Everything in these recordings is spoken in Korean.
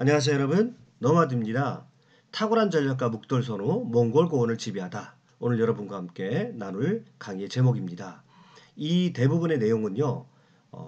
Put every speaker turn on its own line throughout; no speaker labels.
안녕하세요 여러분, 너마드입니다. 탁월한 전략가 묵돌선우 몽골 고원을 지배하다. 오늘 여러분과 함께 나눌 강의의 제목입니다. 이 대부분의 내용은요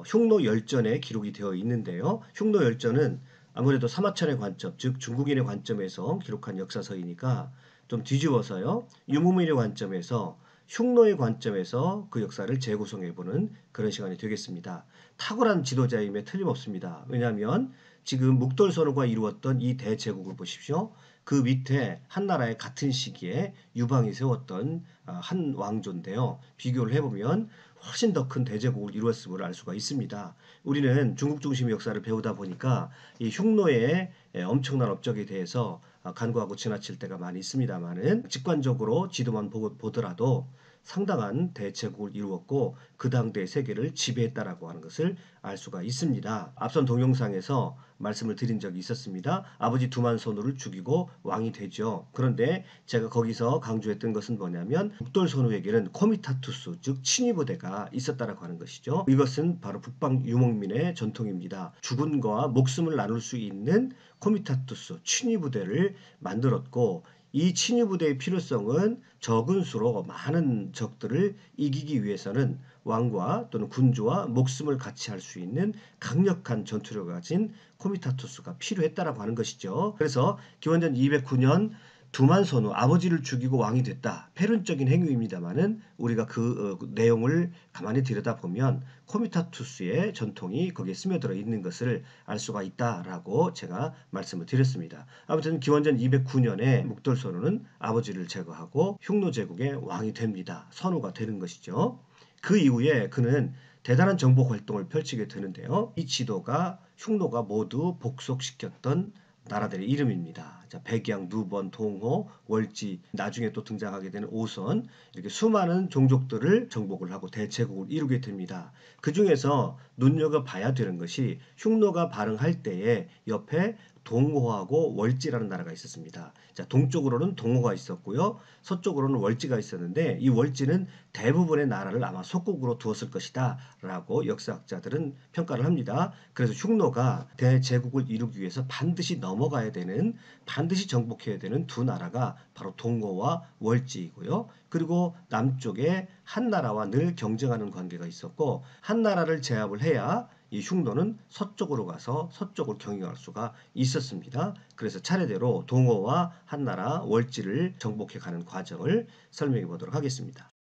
흉노 열전에 기록이 되어 있는데요, 흉노 열전은 아무래도 사마천의 관점, 즉 중국인의 관점에서 기록한 역사서이니까 좀 뒤집어서요 유무민의 관점에서, 흉노의 관점에서 그 역사를 재구성해보는 그런 시간이 되겠습니다. 탁월한 지도자임에 틀림없습니다. 왜냐하면 지금 묵돌선우가 이루었던 이 대제국을 보십시오. 그 밑에 한나라의 같은 시기에 유방이 세웠던 한 왕조인데요, 비교를 해보면 훨씬 더 큰 대제국을 이루었음을 알 수가 있습니다. 우리는 중국 중심의 역사를 배우다 보니까 이 흉노의 엄청난 업적에 대해서 간과하고 지나칠 때가 많이 있습니다만은, 직관적으로 지도만 보더라도 상당한 대제국을 이루었고 그 당대의 세계를 지배했다라고 하는 것을 알 수가 있습니다. 앞선 동영상에서 말씀을 드린 적이 있었습니다. 아버지 두만선우를 죽이고 왕이 되죠. 그런데 제가 거기서 강조했던 것은 뭐냐면 묵돌선우에게는 코미타투스, 즉 친위부대가 있었다라고 하는 것이죠. 이것은 바로 북방 유목민의 전통입니다. 죽은과 목숨을 나눌 수 있는 코미타투스, 친위부대를 만들었고, 이 친위부대의 필요성은 적은 수로 많은 적들을 이기기 위해서는 왕과 또는 군주와 목숨을 같이 할 수 있는 강력한 전투력을 가진 코미타투스가 필요했다라고 하는 것이죠. 그래서 기원전 209년 두만선우, 아버지를 죽이고 왕이 됐다. 패륜적인 행위입니다만은 우리가 그 내용을 가만히 들여다보면 코미타투스의 전통이 거기에 스며들어 있는 것을 알 수가 있다라고 제가 말씀을 드렸습니다. 아무튼 기원전 209년에 묵돌선우는 아버지를 제거하고 흉노 제국의 왕이 됩니다. 선우가 되는 것이죠. 그 이후에 그는 대단한 정복 활동을 펼치게 되는데요, 이 지도가 흉노가 모두 복속시켰던 나라들의 이름입니다. 자, 백양, 누번, 동호, 월지, 나중에 또 등장하게 되는 오선, 이렇게 수많은 종족들을 정복을 하고 대제국을 이루게 됩니다. 그 중에서 눈여겨봐야 되는 것이 흉노가 발흥할 때에 옆에 동호하고 월지라는 나라가 있었습니다. 자, 동쪽으로는 동호가 있었고요, 서쪽으로는 월지가 있었는데 이 월지는 대부분의 나라를 아마 속국으로 두었을 것이다 라고 역사학자들은 평가를 합니다. 그래서 흉노가 대제국을 이루기 위해서 반드시 넘어가야 되는, 반드시 정복해야 되는 두 나라가 바로 동호와 월지이고요. 그리고 남쪽에 한나라와 늘 경쟁하는 관계가 있었고, 한나라를 제압을 해야 이 흉노는 서쪽으로 가서 서쪽을 경영할 수가 있었습니다. 그래서 차례대로 동호와 한나라, 월지를 정복해 가는 과정을 설명해 보도록 하겠습니다.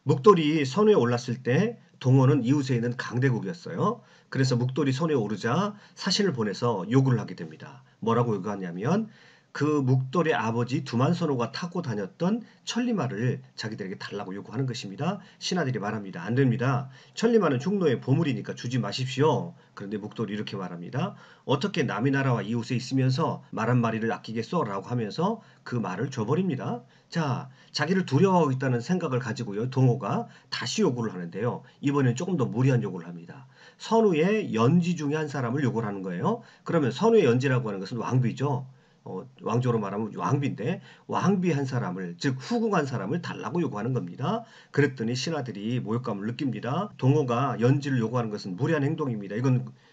묵돌이 선우에 올랐을 때 동호는 이웃에 있는 강대국이었어요. 그래서 묵돌이 선우에 오르자 사신을 보내서 요구를 하게 됩니다. 뭐라고 요구하냐면 그 묵돌의 아버지 두만선우가 타고 다녔던 천리마를 자기들에게 달라고 요구하는 것입니다. 신하들이 말합니다. 안 됩니다. 천리마는 흉노의 보물이니까 주지 마십시오. 그런데 묵돌이 이렇게 말합니다. 어떻게 남의 나라와 이웃에 있으면서 말 한마디를 아끼겠소? 라고 하면서 그 말을 줘버립니다. 자, 자기를 두려워하고 있다는 생각을 가지고요, 동호가 다시 요구를 하는데요, 이번엔 조금 더 무리한 요구를 합니다. 선우의 연지 중에 한 사람을 요구를 하는 거예요. 그러면 선우의 연지라고 하는 것은 왕비죠. 왕조로 말하면 왕비인데 왕비 한 사람을, 즉 후궁한 사람을 달라고 요구하는 겁니다. 그랬더니 신하들이 모욕감을 느낍니다. 동호가 연지를 요구하는 것은 무리한 행동입니다.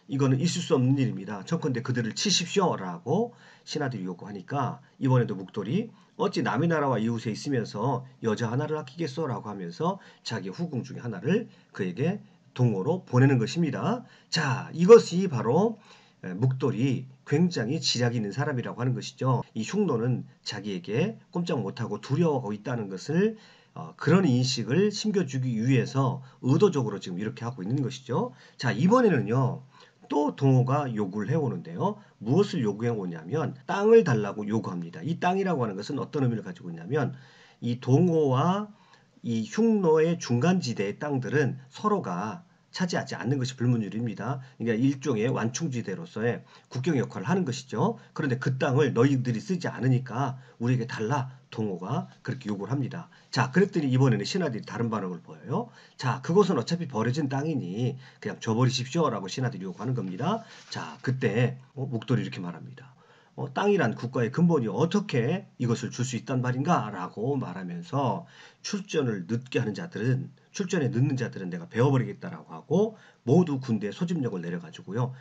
이거는 있을 수 없는 일입니다. 청컨대 그들을 치십시오 라고 신하들이 요구하니까 이번에도 묵돌이 어찌 남의 나라와 이웃에 있으면서 여자 하나를 아끼겠소? 라고 하면서 자기 후궁 중에 하나를 그에게 동호로 보내는 것입니다. 자, 이것이 바로 묵돌이 굉장히 지략이 있는 사람이라고 하는 것이죠. 이 흉노는 자기에게 꼼짝 못하고 두려워하고 있다는 것을 그런 인식을 심겨주기 위해서 의도적으로 지금 이렇게 하고 있는 것이죠. 자, 이번에는요, 또 동호가 요구를 해오는데요. 무엇을 요구해 오냐면 땅을 달라고 요구합니다. 이 땅이라고 하는 것은 어떤 의미를 가지고 있냐면 이 동호와 이 흉노의 중간지대의 땅들은 서로가 차지하지 않는 것이 불문율입니다. 그러니까 일종의 완충지대로서의 국경 역할을 하는 것이죠. 그런데 그 땅을 너희들이 쓰지 않으니까 우리에게 달라, 동호가 그렇게 요구를 합니다. 자, 그랬더니 이번에는 신하들이 다른 반응을 보여요. 자, 그것은 어차피 버려진 땅이니 그냥 줘버리십시오 라고 신하들이 요구하는 겁니다. 자, 그때 묵돌이 이렇게 말합니다. 땅이란 국가의 근본이 어떻게 이것을 줄 수 있단 말인가? 라고 말하면서 출전을 늦게 하는 자들은, 출전에 늦는 자들은 내가 베어버리겠다라고 하고 모두 군대에 소집력을 내려가지고요,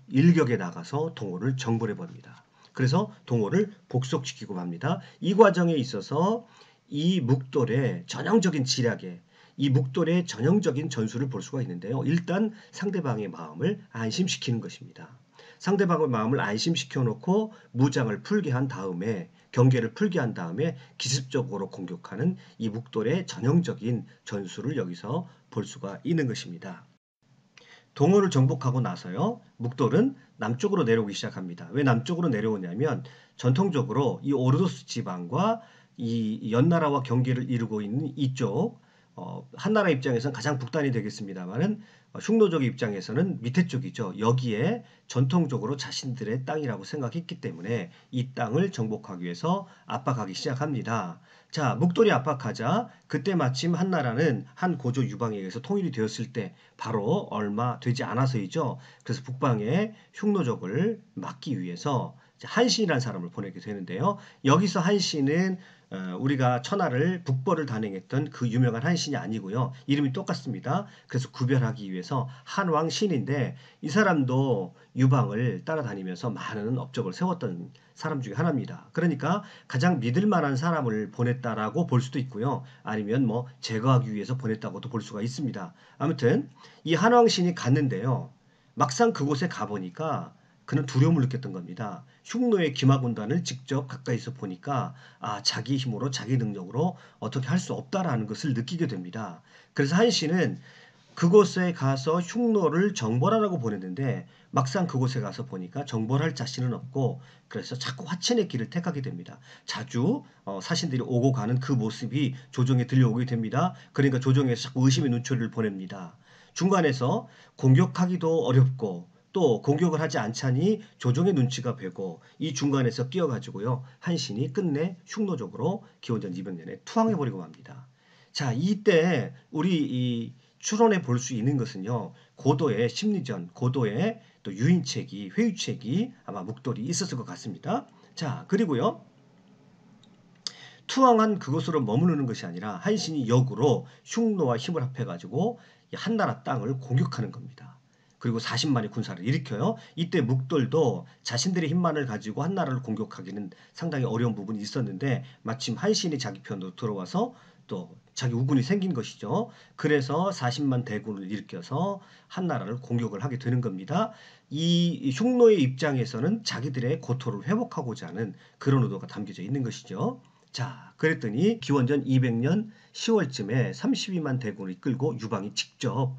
일격에 나가서 동호를 정벌해 버립니다. 그래서 동호를 복속시키고 맙니다. 이 과정에 있어서 이 묵돌의 전형적인 지략에 이 묵돌의 전형적인 전술을 볼 수가 있는데요. 일단 상대방의 마음을 안심시키는 것입니다. 상대방의 마음을 안심시켜 놓고 무장을 풀게 한 다음에 경계를 풀게 한 다음에 기습적으로 공격하는 이 묵돌의 전형적인 전술을 여기서 볼 수가 있는 것입니다. 동호를 정복하고 나서요. 묵돌은 남쪽으로 내려오기 시작합니다. 왜 남쪽으로 내려오냐면 전통적으로 이 오르도스 지방과 이 연나라와 경계를 이루고 있는 이쪽 한나라 입장에서는 가장 북단이 되겠습니다만은 흉노족의 입장에서는 밑에 쪽이죠. 여기에 전통적으로 자신들의 땅이라고 생각했기 때문에 이 땅을 정복하기 위해서 압박하기 시작합니다. 자, 묵돌이 압박하자 그때 마침 한나라는 한 고조 유방에 의해서 통일이 되었을 때 바로 얼마 되지 않아서이죠. 그래서 북방에 흉노족을 막기 위해서 한신이라는 사람을 보내게 되는데요. 여기서 한신은 우리가 천하를 북벌을 단행했던 그 유명한 한신이 아니고요. 이름이 똑같습니다. 그래서 구별하기 위해서 한왕신인데 이 사람도 유방을 따라다니면서 많은 업적을 세웠던 사람 중에 하나입니다. 그러니까 가장 믿을 만한 사람을 보냈다라고 볼 수도 있고요. 아니면 뭐 제거하기 위해서 보냈다고도 볼 수가 있습니다. 아무튼 이 한왕신이 갔는데요. 막상 그곳에 가보니까 그는 두려움을 느꼈던 겁니다. 흉노의 기마군단을 직접 가까이서 보니까 자기 힘으로 자기 능력으로 어떻게 할 수 없다라는 것을 느끼게 됩니다. 그래서 한신은 그곳에 가서 흉노를 정벌하라고 보냈는데 막상 그곳에 가서 보니까 정벌할 자신은 없고 그래서 자꾸 화친의 길을 택하게 됩니다. 자주 사신들이 오고 가는 그 모습이 조정에 들려오게 됩니다. 그러니까 조정에서 자꾸 의심의 눈초리를 보냅니다. 중간에서 공격하기도 어렵고 또 공격을 하지 않자니 조정의 눈치가 배고 이 중간에서 끼어가지고요. 한신이 끝내 흉노적으로 기원전 200년에 투항해버리고 맙니다. 자, 이때 우리 이 추론해 볼 수 있는 것은요. 고도의 심리전, 고도의 또 유인책이, 회유책이 아마 묵돌이 있었을 것 같습니다. 자, 그리고요. 투항한 그곳으로 머무르는 것이 아니라 한신이 역으로 흉노와 힘을 합해가지고 한나라 땅을 공격하는 겁니다. 그리고 40만의 군사를 일으켜요. 이때 묵돌도 자신들의 힘만을 가지고 한나라를 공격하기는 상당히 어려운 부분이 있었는데 마침 한신이 자기 편으로 들어와서 또 자기 우군이 생긴 것이죠. 그래서 40만 대군을 일으켜서 한나라를 공격을 하게 되는 겁니다. 이 흉노의 입장에서는 자기들의 고토를 회복하고자 하는 그런 의도가 담겨져 있는 것이죠. 자, 그랬더니 기원전 200년 10월쯤에 32만 대군을 이끌고 유방이 직접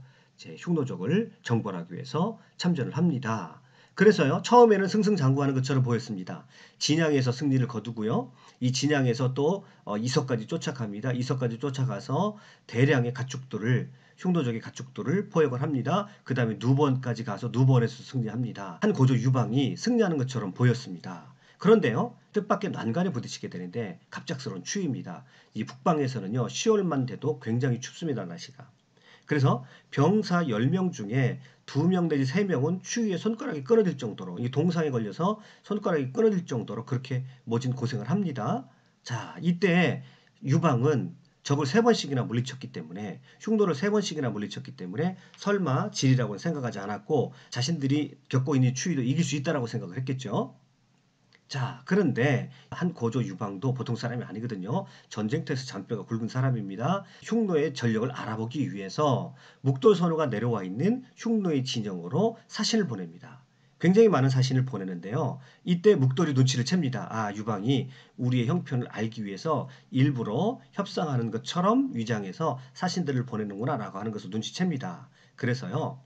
흉노족을 정벌하기 위해서 참전을 합니다. 그래서요. 처음에는 승승장구하는 것처럼 보였습니다. 진양에서 승리를 거두고요. 이 진양에서 또 이석까지 쫓아갑니다. 이석까지 쫓아가서 대량의 가축들을 흉노족의 가축들을 포획을 합니다. 그 다음에 누번까지 가서 누번에서 승리합니다. 한 고조 유방이 승리하는 것처럼 보였습니다. 그런데요. 뜻밖의 난관에 부딪히게 되는데 갑작스러운 추위입니다. 이 북방에서는요. 10월만 돼도 굉장히 춥습니다. 날씨가. 그래서 병사 10명 중에 2명 내지 3명은 추위에 손가락이 끊어질 정도로 이 동상에 걸려서 손가락이 끊어질 정도로 그렇게 모진 고생을 합니다. 자, 이때 유방은 적을 3번씩이나 물리쳤기 때문에 흉노를 3번씩이나 물리쳤기 때문에 설마 질이라고는 생각하지 않았고 자신들이 겪고 있는 추위를 이길 수 있다라고 생각을 했겠죠. 자, 그런데 한 고조 유방도 보통 사람이 아니거든요. 전쟁터에서 잔뼈가 굵은 사람입니다. 흉노의 전력을 알아보기 위해서 묵돌 선호가 내려와 있는 흉노의 진영으로 사신을 보냅니다. 굉장히 많은 사신을 보내는데요. 이때 묵돌이 눈치를 챕니다. 유방이 우리의 형편을 알기 위해서 일부러 협상하는 것처럼 위장해서 사신들을 보내는구나 라고 하는 것을 눈치챕니다. 그래서요.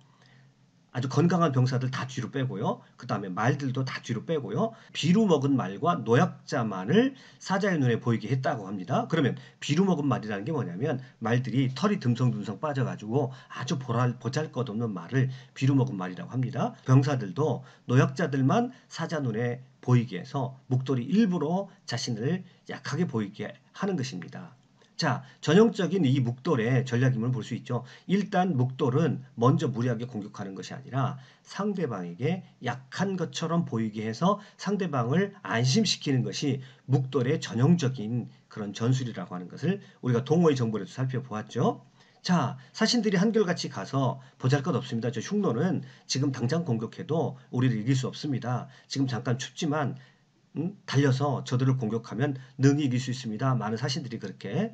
아주 건강한 병사들 다 뒤로 빼고요. 그 다음에 말들도 다 뒤로 빼고요. 비루 먹은 말과 노약자만을 사자의 눈에 보이게 했다고 합니다. 그러면 비루 먹은 말이라는 게 뭐냐면 말들이 털이 듬성듬성 빠져가지고 아주 보잘것없는 말을 비루 먹은 말이라고 합니다. 병사들도 노약자들만 사자 눈에 보이게 해서 묵돌이 일부러 자신을 약하게 보이게 하는 것입니다. 자, 전형적인 이 묵돌의 전략임을 볼 수 있죠. 일단 묵돌은 먼저 무리하게 공격하는 것이 아니라 상대방에게 약한 것처럼 보이게 해서 상대방을 안심시키는 것이 묵돌의 전형적인 그런 전술이라고 하는 것을 우리가 동호의 정보에서 살펴보았죠. 자, 사신들이 한결같이 가서 보잘것없습니다. 저 흉노는 지금 당장 공격해도 우리를 이길 수 없습니다. 지금 잠깐 춥지만 달려서 저들을 공격하면 능히 이길 수 있습니다. 많은 사신들이 그렇게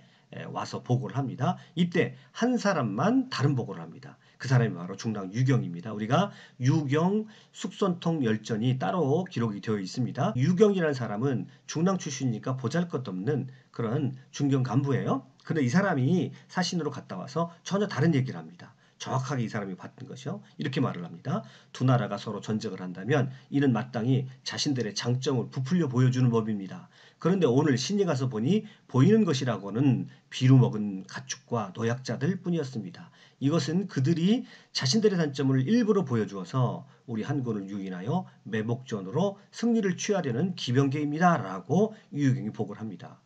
와서 보고를 합니다. 이때 한 사람만 다른 보고를 합니다. 그 사람이 바로 중랑 유경입니다. 우리가 유경 숙선통 열전이 따로 기록이 되어 있습니다. 유경이라는 사람은 중랑 출신이니까 보잘것없는 그런 중경 간부예요. 그런데 이 사람이 사신으로 갔다 와서 전혀 다른 얘기를 합니다. 정확하게 이 사람이 봤던 것이요. 이렇게 말을 합니다. 두 나라가 서로 전쟁을 한다면 이는 마땅히 자신들의 장점을 부풀려 보여주는 법입니다. 그런데 오늘 신이 가서 보니 보이는 것이라고는 비루 먹은 가축과 노약자들 뿐이었습니다. 이것은 그들이 자신들의 단점을 일부러 보여주어서 우리 한군을 유인하여 매복전으로 승리를 취하려는 기병계입니다. 라고 유유경이 보고를 합니다.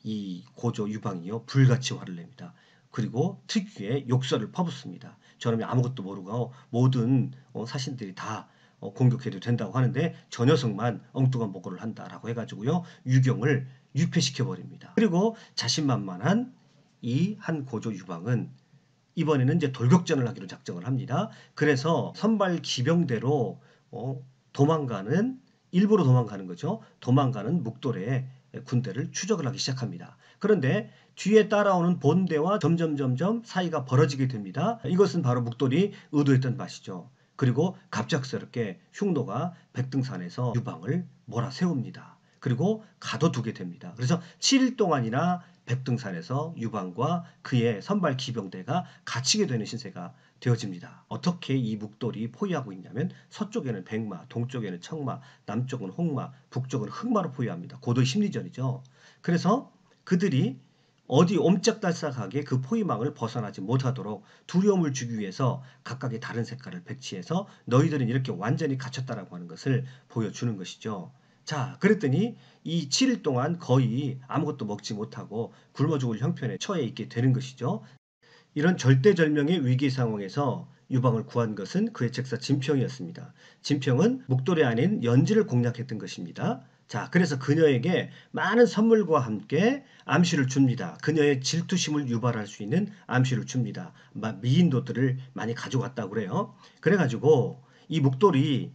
이 고조 유방이요 불같이 화를 냅니다. 그리고 특유의 욕설을 퍼붓습니다. 저놈이 아무것도 모르고 모든 사신들이 다 공격해도 된다고 하는데 저 녀석만 엉뚱한 보고를 한다라고 해가지고요 유경을 유폐시켜 버립니다. 그리고 자신만만한 이 한 고조 유방은 이번에는 이제 돌격전을 하기로 작정을 합니다. 그래서 선발 기병대로 일부러 도망가는 거죠. 도망가는 묵돌의 군대를 추적을 하기 시작합니다. 그런데 뒤에 따라오는 본대와 점점 사이가 벌어지게 됩니다. 이것은 바로 묵돌이 의도했던 바시죠. 그리고 갑작스럽게 흉노가 백등산에서 유방을 몰아세웁니다. 그리고 가둬두게 됩니다. 그래서 7일 동안이나 백등산에서 유방과 그의 선발 기병대가 갇히게 되는 신세가 되어집니다. 어떻게 이 묵돌이 포위하고 있냐면 서쪽에는 백마, 동쪽에는 청마, 남쪽은 홍마, 북쪽은 흑마로 포위합니다. 고도의 심리전이죠. 그래서 그들이 어디 옴짝달싹하게 그 포위망을 벗어나지 못하도록 두려움을 주기 위해서 각각의 다른 색깔을 배치해서 너희들은 이렇게 완전히 갇혔다라고 하는 것을 보여주는 것이죠. 자, 그랬더니 이 7일 동안 거의 아무것도 먹지 못하고 굶어 죽을 형편에 처해 있게 되는 것이죠. 이런 절대절명의 위기 상황에서 유방을 구한 것은 그의 책사 진평이었습니다. 진평은 묵돌이 아닌 연지를 공략했던 것입니다. 자, 그래서 그녀에게 많은 선물과 함께 암시를 줍니다. 그녀의 질투심을 유발할 수 있는 암시를 줍니다. 미인도들을 많이 가져갔다고 그래요. 그래가지고 이 묵돌이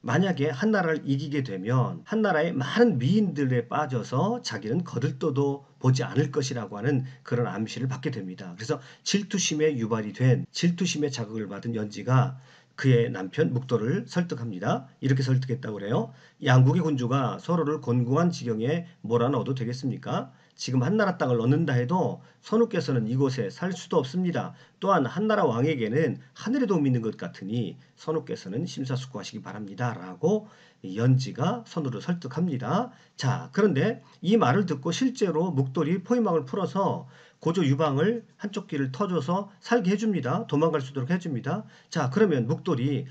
만약에 한나라를 이기게 되면 한나라의 많은 미인들에 빠져서 자기는 거들떠도 보지 않을 것이라고 하는 그런 암시를 받게 됩니다. 그래서 질투심에 유발이 된 질투심에 자극을 받은 연지가 그의 남편 묵돌을 설득합니다. 이렇게 설득했다고 그래요. 양국의 군주가 서로를 곤궁한 지경에 몰아넣어도 되겠습니까? 지금 한나라 땅을 얻는다 해도 선우께서는 이곳에 살 수도 없습니다. 또한 한나라 왕에게는 하늘의 도움이 있는 것 같으니 선우께서는 심사숙고하시기 바랍니다. 라고 연지가 선우를 설득합니다. 자, 그런데 이 말을 듣고 실제로 묵돌이 포위망을 풀어서 고조 유방을 한쪽 귀를 터줘서 살게 해줍니다. 도망갈 수 있도록 해줍니다. 자, 그러면 묵돌이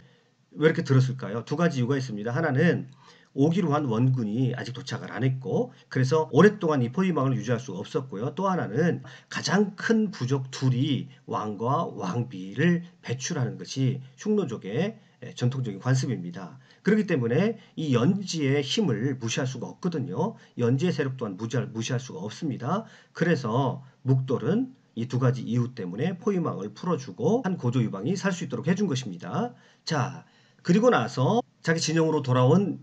왜 이렇게 들었을까요? 두 가지 이유가 있습니다. 하나는 오기로 한 원군이 아직 도착을 안 했고 그래서 오랫동안 이 포위망을 유지할 수가 없었고요. 또 하나는 가장 큰 부족 둘이 왕과 왕비를 배출하는 것이 흉노족의 전통적인 관습입니다. 그렇기 때문에 이 연지의 힘을 무시할 수가 없거든요. 연지의 세력 또한 무시할 수가 없습니다. 그래서 묵돌은 이 두 가지 이유 때문에 포위망을 풀어주고 한 고조 유방이 살 수 있도록 해준 것입니다. 자, 그리고 나서 자기 진영으로 돌아온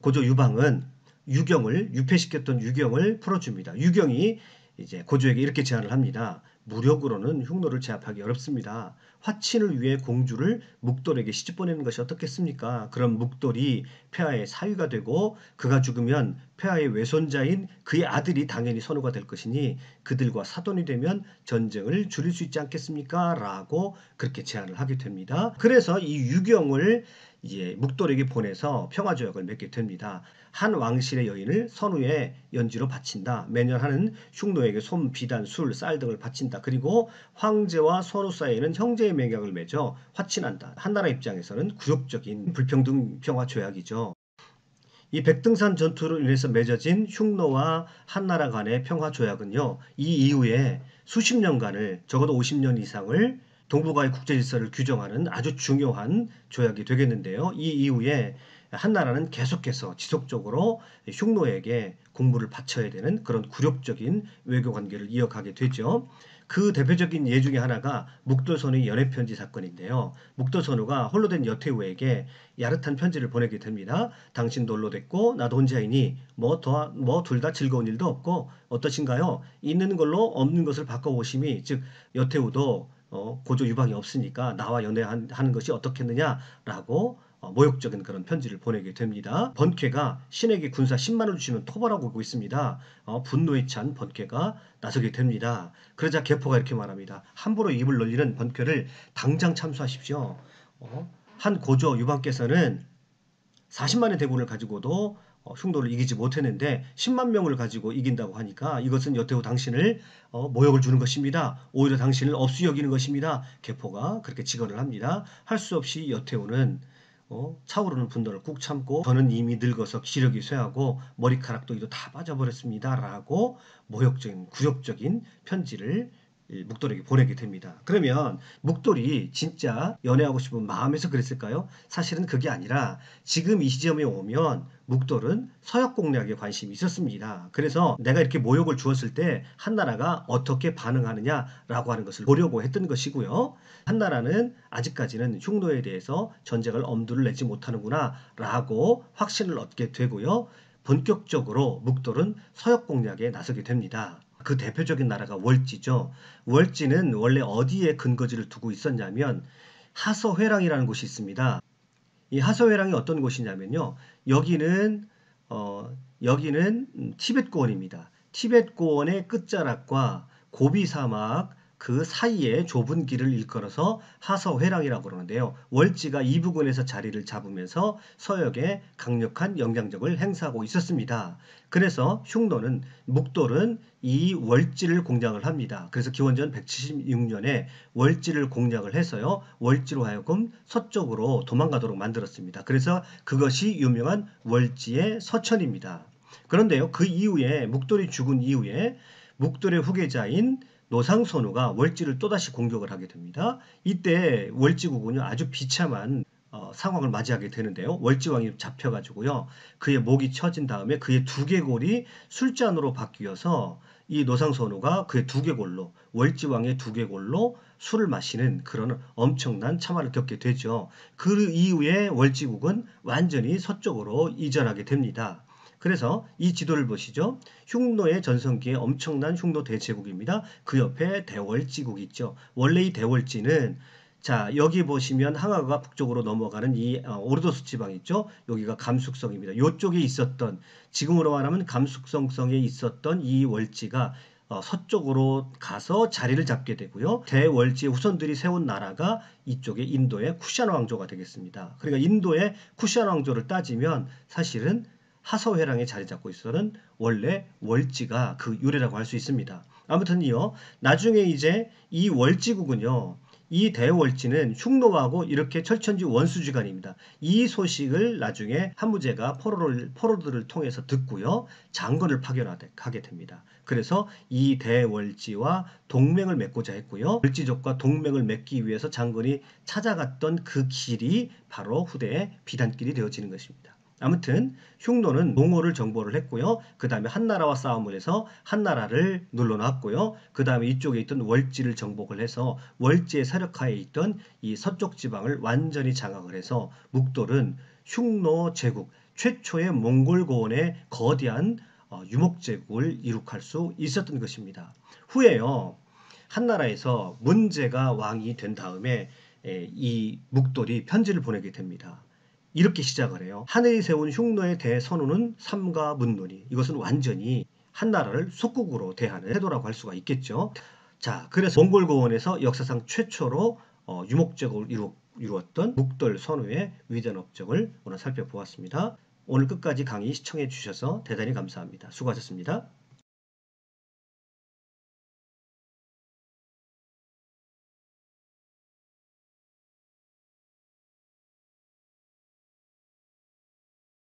고조 유방은 유폐시켰던 유경을 풀어줍니다. 유경이 이제 고조에게 이렇게 제안을 합니다. 무력으로는 흉노를 제압하기 어렵습니다. 화친을 위해 공주를 묵돌에게 시집 보내는 것이 어떻겠습니까? 그럼 묵돌이 폐하의 사위가 되고 그가 죽으면 폐하의 외손자인 그의 아들이 당연히 선우가 될 것이니 그들과 사돈이 되면 전쟁을 줄일 수 있지 않겠습니까? 라고 그렇게 제안을 하게 됩니다. 그래서 이 유경을 이제 묵돌에게 보내서 평화조약을 맺게 됩니다. 한 왕실의 여인을 선우의 연지로 바친다. 매년 하는 흉노에게 솜, 비단, 술, 쌀 등을 바친다. 그리고 황제와 선우 사이에는 형제의 맹약을 맺어 화친한다. 한나라 입장에서는 굴욕적인 불평등 평화조약이죠. 이 백등산 전투로 인해서 맺어진 흉노와 한나라 간의 평화조약은요. 이 이후에 수십 년간을 적어도 50년 이상을 동북아의 국제질서를 규정하는 아주 중요한 조약이 되겠는데요. 이 이후에 한나라는 계속해서 지속적으로 흉노에게 공물을 바쳐야 되는 그런 굴욕적인 외교 관계를 이어가게 되죠. 그 대표적인 예 중에 하나가 묵돌선우의 연애편지 사건인데요. 묵돌선우가 홀로 된 여태우에게 야릇한 편지를 보내게 됩니다. 당신도 홀로 됐고 나도 혼자이니 뭐 둘 다 즐거운 일도 없고 어떠신가요? 있는 걸로 없는 것을 바꿔보심이, 즉 여태우도 고조 유방이 없으니까 나와 연애하는 것이 어떻겠느냐라고 모욕적인 그런 편지를 보내게 됩니다. 번쾌가 신에게 군사 10만을 주시는 토벌하고 오고 있습니다. 분노에 찬 번쾌가 나서게 됩니다. 그러자 계포가 이렇게 말합니다. 함부로 입을 놀리는 번쾌를 당장 참수하십시오. 한 고조 유방께서는 40만의 대군을 가지고도 흉노를 이기지 못했는데 10만 명을 가지고 이긴다고 하니까 이것은 여태우 당신을 모욕을 주는 것입니다. 오히려 당신을 업수 여기는 것입니다. 계포가 그렇게 직언을 합니다. 할 수 없이 여태우는 차오르는 분노를 꾹 참고 저는 이미 늙어서 기력이 쇠하고 머리카락도 이도 다 빠져버렸습니다. 라고 모욕적인 굴욕적인 편지를 묵돌에게 보내게 됩니다. 그러면 묵돌이 진짜 연애하고 싶은 마음에서 그랬을까요? 사실은 그게 아니라 지금 이 시점에 오면 묵돌은 서역 공략에 관심이 있었습니다. 그래서 내가 이렇게 모욕을 주었을 때 한나라가 어떻게 반응하느냐라고 하는 것을 보려고 했던 것이고요. 한나라는 아직까지는 흉노에 대해서 전쟁을 엄두를 내지 못하는구나 라고 확신을 얻게 되고요. 본격적으로 묵돌은 서역 공략에 나서게 됩니다. 그 대표적인 나라가 월지죠. 월지는 원래 어디에 근거지를 두고 있었냐면 하서회랑이라는 곳이 있습니다. 이 하서회랑이 어떤 곳이냐면요. 여기는 티벳 고원입니다. 티벳 고원의 끝자락과 고비 사막 그 사이에 좁은 길을 일컬어서 하서회랑이라고 그러는데요. 월지가 이 부근에서 자리를 잡으면서 서역에 강력한 영향력을 행사하고 있었습니다. 그래서 흉노는 묵돌은 이 월지를 공략을 합니다. 그래서 기원전 176년에 월지를 공략을 해서요. 월지로 하여금 서쪽으로 도망가도록 만들었습니다. 그래서 그것이 유명한 월지의 서천입니다. 그런데요. 그 이후에 묵돌이 죽은 이후에 묵돌의 후계자인 노상선우가 월지를 또다시 공격을 하게 됩니다. 이때 월지국은요 아주 비참한 상황을 맞이하게 되는데요. 월지왕이 잡혀가지고요. 그의 목이 쳐진 다음에 그의 두개골이 술잔으로 바뀌어서 이 노상선우가 그의 두개골로, 월지왕의 두개골로 술을 마시는 그런 엄청난 참화를 겪게 되죠. 그 이후에 월지국은 완전히 서쪽으로 이전하게 됩니다. 그래서 이 지도를 보시죠. 흉노의 전성기에 엄청난 흉노 대제국입니다. 그 옆에 대월지국이 있죠. 원래 이 대월지는 자 여기 보시면 항아가 북쪽으로 넘어가는 이 오르도스 지방 있죠. 여기가 감숙성입니다. 이쪽에 있었던 지금으로 말하면 감숙성성에 있었던 이 월지가 서쪽으로 가서 자리를 잡게 되고요. 대월지의 후손들이 세운 나라가 이쪽에 인도의 쿠샨 왕조가 되겠습니다. 그러니까 인도의 쿠샨 왕조를 따지면 사실은 하서회랑에 자리 잡고 있었던 원래 월지가 그 유래라고 할 수 있습니다. 아무튼요. 나중에 이제 이 월지국은요. 이 대월지는 흉노하고 이렇게 철천지 원수지간입니다. 이 소식을 나중에 한무제가 포로들을 통해서 듣고요. 장건을 파견하게 됩니다. 그래서 이 대월지와 동맹을 맺고자 했고요. 월지족과 동맹을 맺기 위해서 장건이 찾아갔던 그 길이 바로 후대의 비단길이 되어지는 것입니다. 아무튼 흉노는 몽골을 정벌을 했고요. 그 다음에 한나라와 싸움을 해서 한나라를 눌러놨고요. 그 다음에 이쪽에 있던 월지를 정복을 해서 월지의 세력하에 있던 이 서쪽 지방을 완전히 장악을 해서 묵돌은 흉노 제국 최초의 몽골 고원의 거대한 유목제국을 이룩할 수 있었던 것입니다. 후에요. 한나라에서 문제가 왕이 된 다음에 이 묵돌이 편지를 보내게 됩니다. 이렇게 시작을 해요. 하늘이 세운 흉노에 대선우는 삼가 문노니. 이것은 완전히 한나라를 속국으로 대하는 태도라고 할 수가 있겠죠. 자, 그래서 몽골 고원에서 역사상 최초로 유목제국을 이루었던 묵돌 선우의 위대한 업적을 오늘 살펴보았습니다. 오늘 끝까지 강의 시청해 주셔서 대단히 감사합니다. 수고하셨습니다.